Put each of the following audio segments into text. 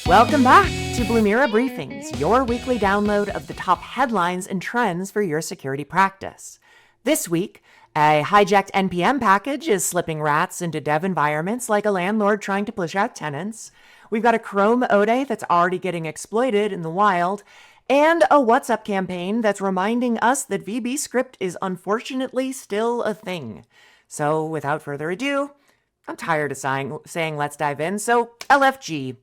Welcome back to Blumira Briefings, your weekly download of the top headlines and trends for your security practice. This week, a hijacked NPM package is slipping rats into dev environments like a landlord trying to push out tenants. We've got a Chrome Ode that's already getting exploited in the wild, and a WhatsApp campaign that's reminding us that VB script is unfortunately still a thing. So without further ado, I'm tired of saying let's dive in, so LFG.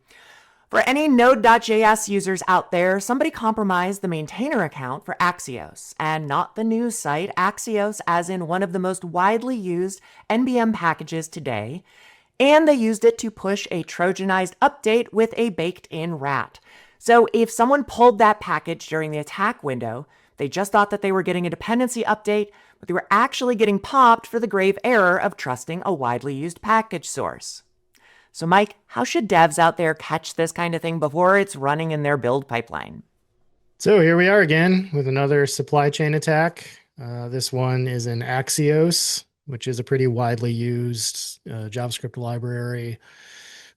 For any Node.js users out there, somebody compromised the maintainer account for Axios, and not the news site Axios, as in one of the most widely used NPM packages today, and they used it to push a Trojanized update with a baked-in rat. So if someone pulled that package during the attack window, they just thought that they were getting a dependency update, but they were actually getting popped for the grave error of trusting a widely used package source. So Mike, how should devs out there catch this kind of thing before it's running in their build pipeline? So here we are again with another supply chain attack. This one is in Axios, which is a pretty widely used JavaScript library,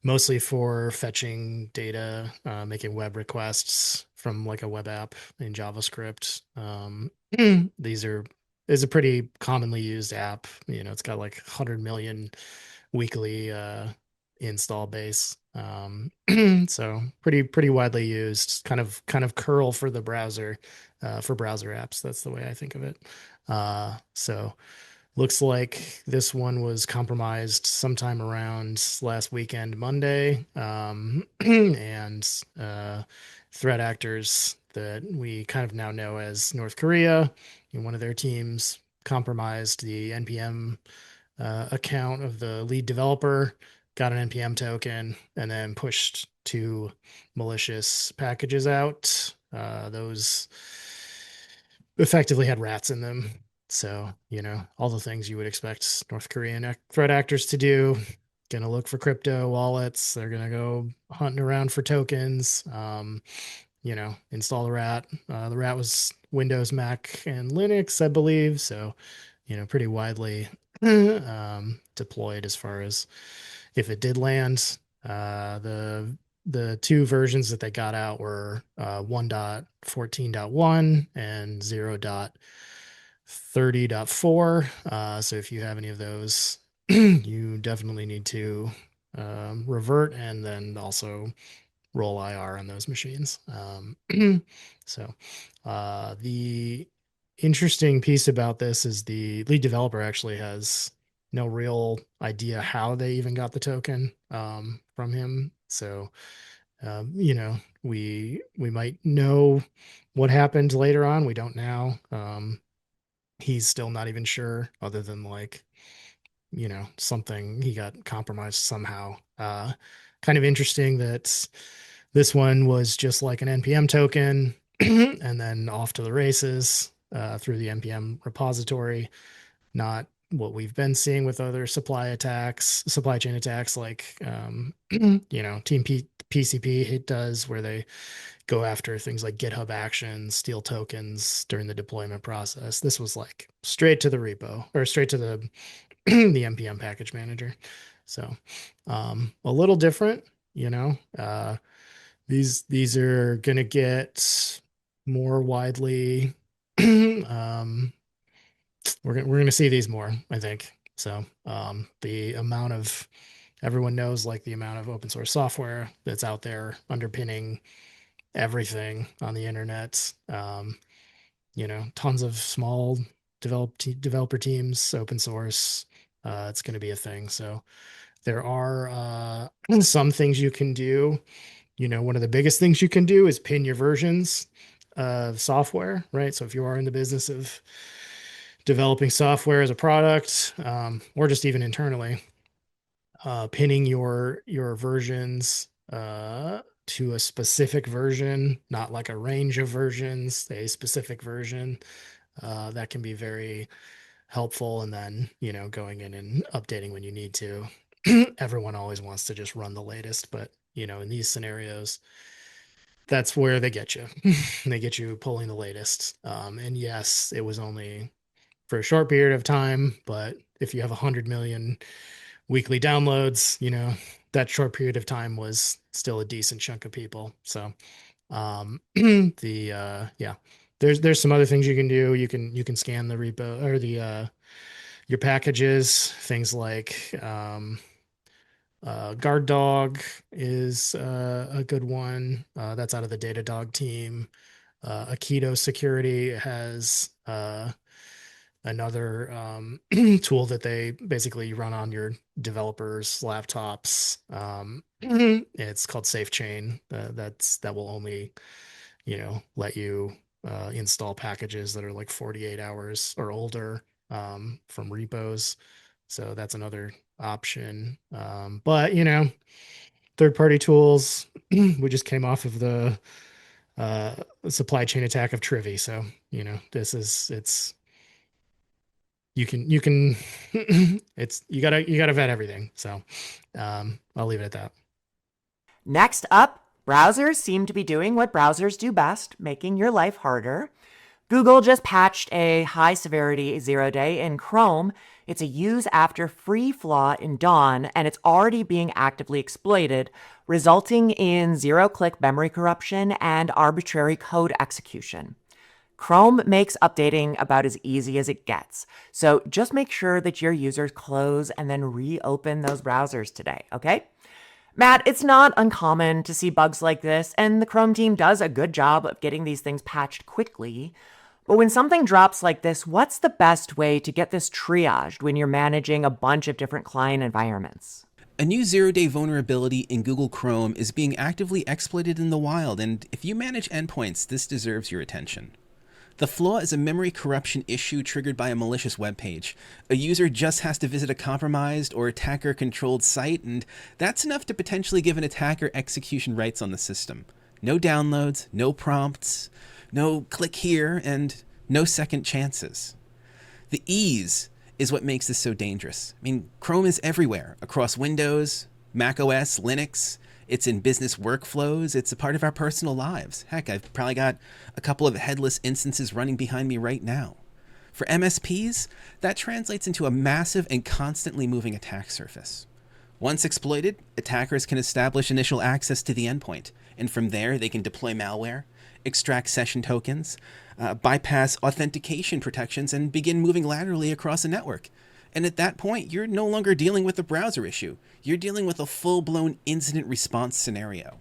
mostly for fetching data, making web requests from like a web app in JavaScript. These are is a pretty commonly used app. It's got like 100 million weekly install base. So pretty widely used, kind of curl for the browser, for browser apps. That's the way I think of it. So looks like this one was compromised sometime around last weekend, Monday, and threat actors that we kind of now know as North Korea, one of their teams compromised the NPM account of the lead developer, got an NPM token, and then pushed two malicious packages out. Those effectively had rats in them. So, all the things you would expect North Korean threat actors to do. Gonna look for crypto wallets. They're gonna go hunting around for tokens. Install the rat. The rat was Windows, Mac, and Linux, I believe. So, pretty widely deployed as far as if it did land. The two versions that they got out were 1.14.1 and 0.30.4. So if you have any of those, you definitely need to revert and then also roll IR on those machines. So the interesting piece about this is the lead developer actually has no real idea how they even got the token from him. So we might know what happened later on. We don't now. He's still not even sure, other than like, something, he got compromised somehow. Kind of interesting that this one was just like an NPM token and then off to the races through the NPM repository, not what we've been seeing with other supply chain attacks, like Team PCP it does, where they go after things like GitHub Actions, steal tokens during the deployment process. This was like straight to the repo, or straight to the the NPM package manager. So a little different, these are gonna get more widely we're gonna see these more, I think. So the amount of everyone knows, like, the amount of open source software that's out there underpinning everything on the internet. Tons of small developer teams, open source. It's going to be a thing. So there are some things you can do. One of the biggest things you can do is pin your versions of software, right? So if you are in the business of developing software as a product, or just even internally, pinning your versions to a specific version, not like a range of versions, a specific version, that can be very helpful. And then, going in and updating when you need to. Everyone always wants to just run the latest, but in these scenarios, that's where they get you. They get you pulling the latest. And yes, it was only for a short period of time, but if you have 100 million weekly downloads, that short period of time was still a decent chunk of people. So yeah, there's some other things you can do. You can scan the repo or the your packages, things like guard dog is a good one. That's out of the Datadog team. Aikido Security has another tool that they basically run on your developers' laptops. It's called SafeChain. That will only let you install packages that are like 48 hours or older from repos. So that's another option. But third-party tools. We just came off of the uh, supply chain attack of Trivy, so this is it's you can it's you gotta vet everything. So I'll leave it at that. Next up, browsers seem to be doing what browsers do best, making your life harder. Google just patched a high severity 0-day in Chrome. It's a use after free flaw in Dawn, and it's already being actively exploited, resulting in zero-click memory corruption and arbitrary code execution. Chrome makes updating about as easy as it gets. So just make sure that your users close and then reopen those browsers today, okay? Matt, it's not uncommon to see bugs like this, and the Chrome team does a good job of getting these things patched quickly. But when something drops like this, what's the best way to get this triaged when you're managing a bunch of different client environments? A new zero-day vulnerability in Google Chrome is being actively exploited in the wild, and if you manage endpoints, this deserves your attention. The flaw is a memory corruption issue triggered by a malicious web page. A user just has to visit a compromised or attacker-controlled site, and that's enough to potentially give an attacker execution rights on the system. No downloads, no prompts, no click here, and no second chances. The ease is what makes this so dangerous. I mean, Chrome is everywhere, across Windows, Mac OS, Linux. It's in business workflows. It's a part of our personal lives. Heck, I've probably got a couple of headless instances running behind me right now. For MSPs, that translates into a massive and constantly moving attack surface. Once exploited, attackers can establish initial access to the endpoint, and from there they can deploy malware, extract session tokens, bypass authentication protections, and begin moving laterally across a network. And at that point, you're no longer dealing with a browser issue. You're dealing with a full-blown incident response scenario.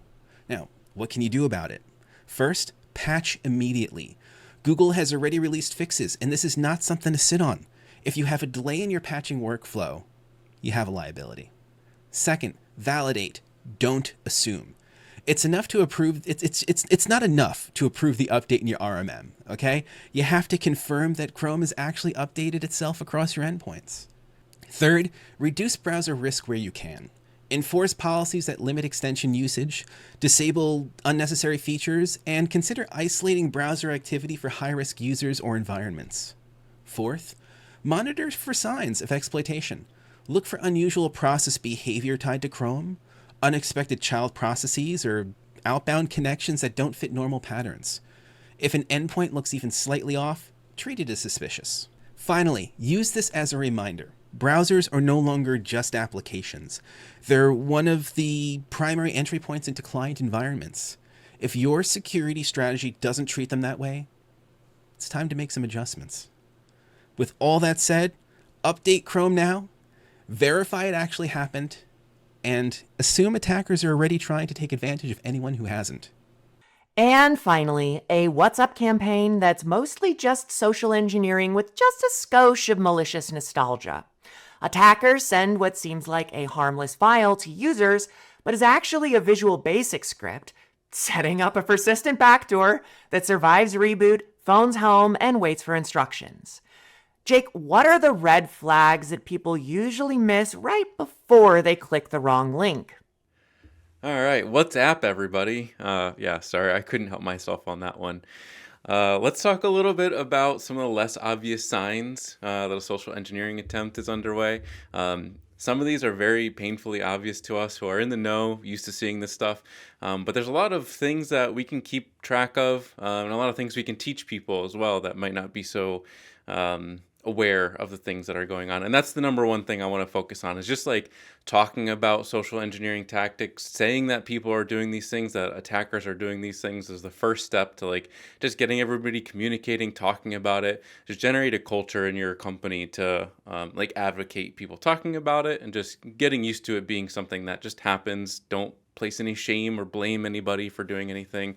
Now, what can you do about it? First, patch immediately. Google has already released fixes, and this is not something to sit on. If you have a delay in your patching workflow, you have a liability. Second, validate. Don't assume. It's enough to approve. It's not enough to approve the update in your RMM. Okay, you have to confirm that Chrome has actually updated itself across your endpoints. Third, reduce browser risk where you can. Enforce policies that limit extension usage, disable unnecessary features, and consider isolating browser activity for high-risk users or environments. Fourth, monitor for signs of exploitation. Look for unusual process behavior tied to Chrome, unexpected child processes, or outbound connections that don't fit normal patterns. If an endpoint looks even slightly off, treat it as suspicious. Finally, use this as a reminder. Browsers are no longer just applications. They're one of the primary entry points into client environments. If your security strategy doesn't treat them that way, it's time to make some adjustments. With all that said, update Chrome now, verify it actually happened, and assume attackers are already trying to take advantage of anyone who hasn't. And finally, a What's Up campaign that's mostly just social engineering with just a skosh of malicious nostalgia. Attackers send what seems like a harmless file to users, but is actually a Visual Basic script, setting up a persistent backdoor that survives reboot, phones home, and waits for instructions. Jake, what are the red flags that people usually miss right before they click the wrong link? All right, what's up, everybody? Sorry, I couldn't help myself on that one. Let's talk a little bit about some of the less obvious signs that a social engineering attempt is underway. Some of these are very painfully obvious to us who are in the know, used to seeing this stuff. But there's a lot of things that we can keep track of, and a lot of things we can teach people as well that might not be so aware of the things that are going on. And that's the number one thing I want to focus on, is just like talking about social engineering tactics, saying that people are doing these things, that attackers are doing these things, is the first step to like just getting everybody communicating, talking about it, just generate a culture in your company to like advocate people talking about it and just getting used to it being something that just happens. Don't place any shame or blame anybody for doing anything.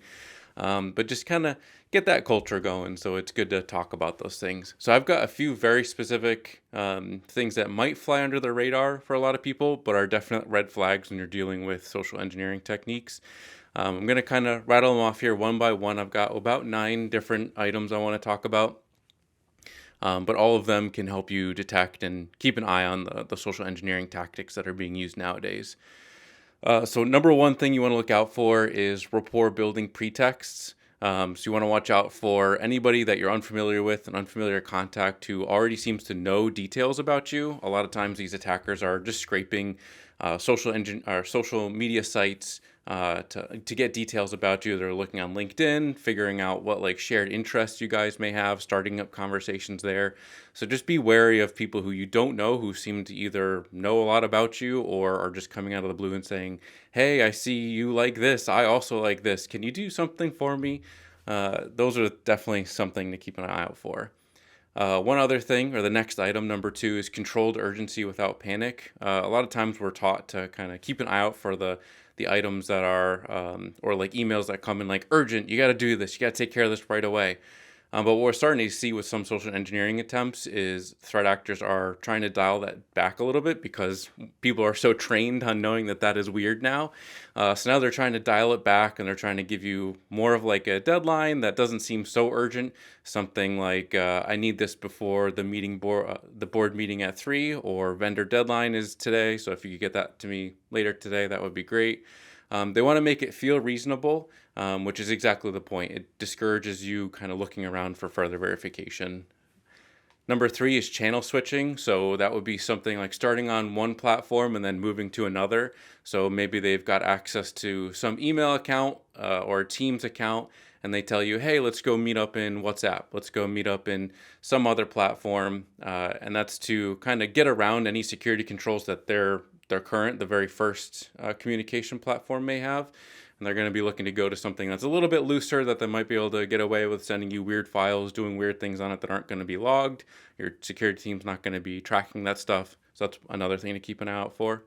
But just kind of get that culture going. So it's good to talk about those things. So I've got a few very specific things that might fly under the radar for a lot of people, but are definite red flags when you're dealing with social engineering techniques. I'm going to kind of rattle them off here one by one. I've got about 9 different items I want to talk about. But all of them can help you detect and keep an eye on the social engineering tactics that are being used nowadays. So number one thing you want to look out for is rapport building pretexts. So you want to watch out for anybody that you're unfamiliar with, an unfamiliar contact who already seems to know details about you. A lot of times these attackers are just scraping social media sites to get details about you. They're looking on LinkedIn, figuring out what like shared interests you guys may have, starting up conversations there. So just be wary of people who you don't know, who seem to either know a lot about you or are just coming out of the blue and saying, hey, I see you like this. I also like this. Can you do something for me? Those are definitely something to keep an eye out for. One other thing, or the next item, number 2, is controlled urgency without panic. A lot of times we're taught to kind of keep an eye out for the items that are, or like emails that come in like urgent, you got to do this, you got to take care of this right away. But what we're starting to see with some social engineering attempts is threat actors are trying to dial that back a little bit because people are so trained on knowing that that is weird now. So now they're trying to dial it back, and they're trying to give you more of like a deadline that doesn't seem so urgent. Something like, I need this before the board meeting at 3, or vendor deadline is today. So if you could get that to me later today, that would be great. They want to make it feel reasonable, which is exactly the point. It discourages you kind of looking around for further verification. Number 3 is channel switching. So that would be something like starting on one platform and then moving to another. So maybe they've got access to some email account or a Teams account, and they tell you, hey, let's go meet up in WhatsApp. Let's go meet up in some other platform. And that's to kind of get around any security controls that the very first communication platform may have. And they're going to be looking to go to something that's a little bit looser, that they might be able to get away with sending you weird files, doing weird things on it that aren't going to be logged. Your security team's not going to be tracking that stuff. So that's another thing to keep an eye out for.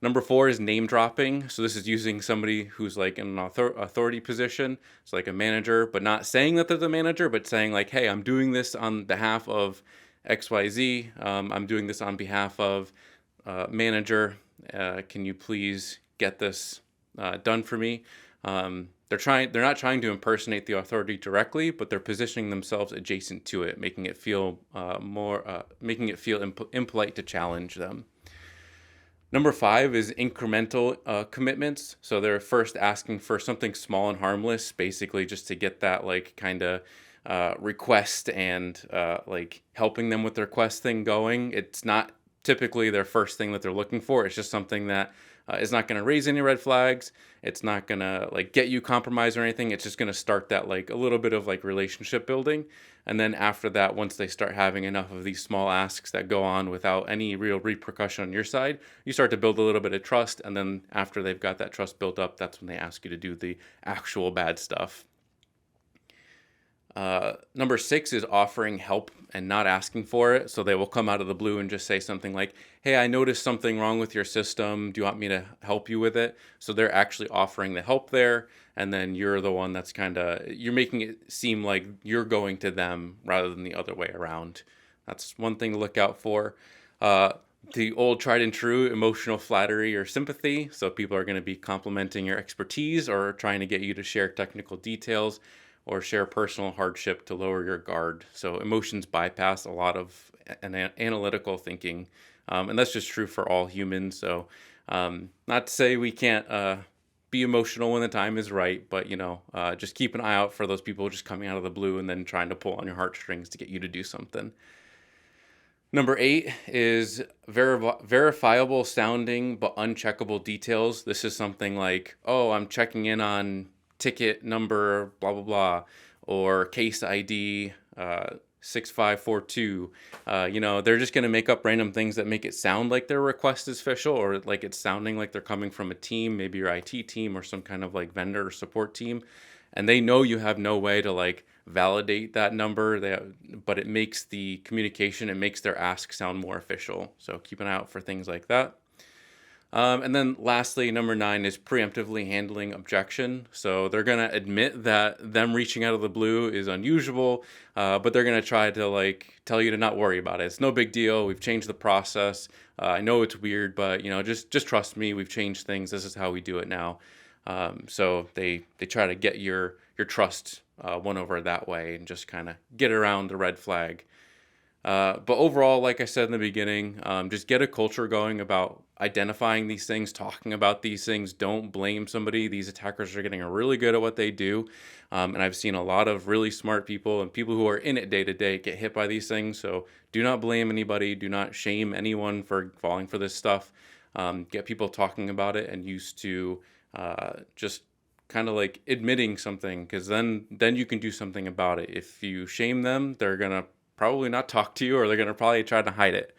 Number 4 is name dropping. So this is using somebody who's like in an authority position. It's like a manager, but not saying that they're the manager, but saying like, hey, I'm doing this on behalf of XYZ. I'm doing this on behalf of manager. Can you please get this done for me? They're not trying to impersonate the authority directly, but they're positioning themselves adjacent to it, making it feel impolite to challenge them. Number 5 is incremental commitments. So they're first asking for something small and harmless, basically just to get that like kind of request and like helping them with their quest thing going. It's not typically their first thing that they're looking for. It's just something that is not going to raise any red flags. It's not going to like get you compromised or anything. It's just going to start that like a little bit of like relationship building. And then after that, once they start having enough of these small asks that go on without any real repercussion on your side, you start to build a little bit of trust. And then after they've got that trust built up, that's when they ask you to do the actual bad stuff. Number 6 is offering help and not asking for it. So they will come out of the blue and just say something like, hey, I noticed something wrong with your system. Do you want me to help you with it? So they're actually offering the help there. And then you're the one that's you're making it seem like you're going to them rather than the other way around. That's one thing to look out for. The old tried and true emotional flattery or sympathy. So people are going to be complimenting your expertise or trying to get you to share technical details or share personal hardship to lower your guard. So emotions bypass a lot of analytical thinking. And that's just true for all humans. So not to say we can't be emotional when the time is right, but just keep an eye out for those people just coming out of the blue and then trying to pull on your heartstrings to get you to do something. Number 8 is verifiable sounding but uncheckable details. This is something like, oh, I'm checking in on ticket number, blah, blah, blah, or case ID 6542. They're just going to make up random things that make it sound like their request is official, or like it's sounding like they're coming from a team, maybe your IT team or some kind of like vendor or support team. And they know you have no way to like validate that number, but it makes the communication, it makes their ask sound more official. So keep an eye out for things like that. And then lastly, number 9 is preemptively handling objection. So they're going to admit that them reaching out of the blue is unusual, but they're going to try to like tell you to not worry about it. It's no big deal. We've changed the process. I know it's weird, but just trust me. We've changed things. This is how we do it now. So they try to get your trust won over that way and just kind of get around the red flag. But overall, like I said in the beginning, just get a culture going about identifying these things, talking about these things. Don't blame somebody. These attackers are getting really good at what they do. And I've seen a lot of really smart people and people who are in it day to day get hit by these things. So do not blame anybody. Do not shame anyone for falling for this stuff. Get people talking about it and used to just kind of like admitting something, because then you can do something about it. If you shame them, they're going to probably not talk to you, or they're going to probably try to hide it.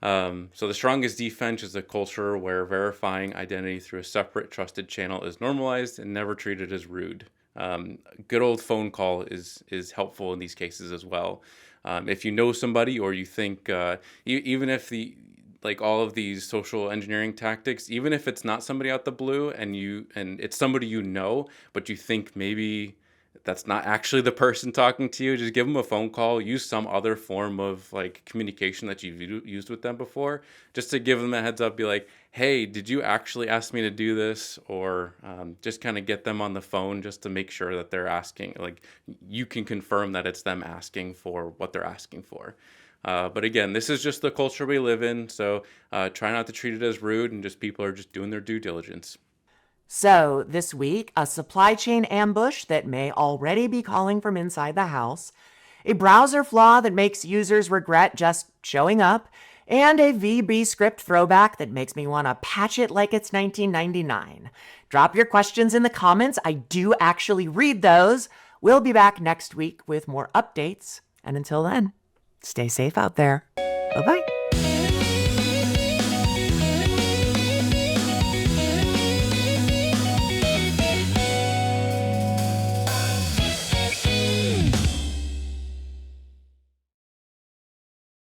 So the strongest defense is a culture where verifying identity through a separate trusted channel is normalized and never treated as rude. Good old phone call is helpful in these cases as well. If you know somebody, or you think even if all of these social engineering tactics, even if it's not somebody out the blue and it's somebody but you think maybe that's not actually the person talking to you, just give them a phone call. Use some other form of like communication that you've used with them before, just to give them a heads up. Be like, hey, did you actually ask me to do this? Or just kind of get them on the phone just to make sure that they're asking, like you can confirm that it's them asking for what they're asking for. But again, this is just the culture we live in. So try not to treat it as rude, and just people are just doing their due diligence. So this week, a supply chain ambush that may already be calling from inside the house, a browser flaw that makes users regret just showing up, and a VB script throwback that makes me want to patch it like it's 1999. Drop your questions in the comments. I do actually read those. We'll be back next week with more updates. And until then, stay safe out there. Bye-bye.